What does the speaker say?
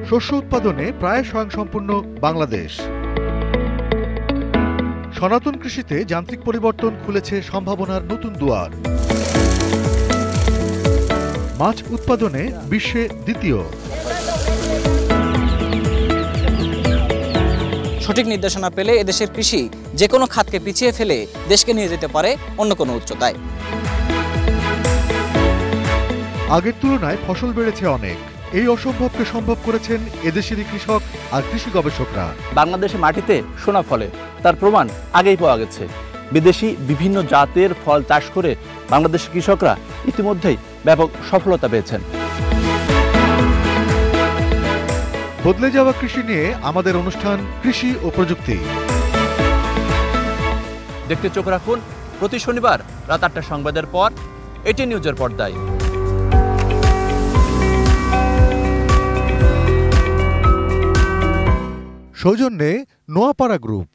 শস্য উৎপাদনে প্রায় স্বয়ংসম্পূর্ণ বাংলাদেশ। সনাতন কৃষিতে যান্ত্রিক পরিবর্তন খুলেছে সম্ভাবনার নতুন দুয়ার। মাছ উৎপাদনে বিশ্বে দ্বিতীয়। সঠিক নির্দেশনা পেলে এদেশের কৃষি যে কোনো খাতকে পিছিয়ে ফেলে দেশকে নিয়ে যেতে পারে অন্য কোনো উচ্চতায়। আগের তুলনায় ফসল বেড়েছে অনেক। এই অসম্ভবকে সম্ভব করেছেন এদেশেরই কৃষক আর কৃষি গবেষকরা। বাংলাদেশের মাটিতে সোনা ফলে, তার প্রমাণ আগেই পাওয়া গেছে। বিদেশি বিভিন্ন জাতের ফল চাষ করে বাংলাদেশের কৃষকরা ইতিমধ্যেই ব্যাপক সফলতা পেয়েছেন। বদলে যাওয়া কৃষি নিয়ে আমাদের অনুষ্ঠান কৃষি ও প্রযুক্তি। দেখতে চোখ রাখুন প্রতি শনিবার রাত ৮টা সংবাদের পর এটিএন নিউজের পর্দায়। সৌজন্যে নোয়াপাড়া গ্রুপ।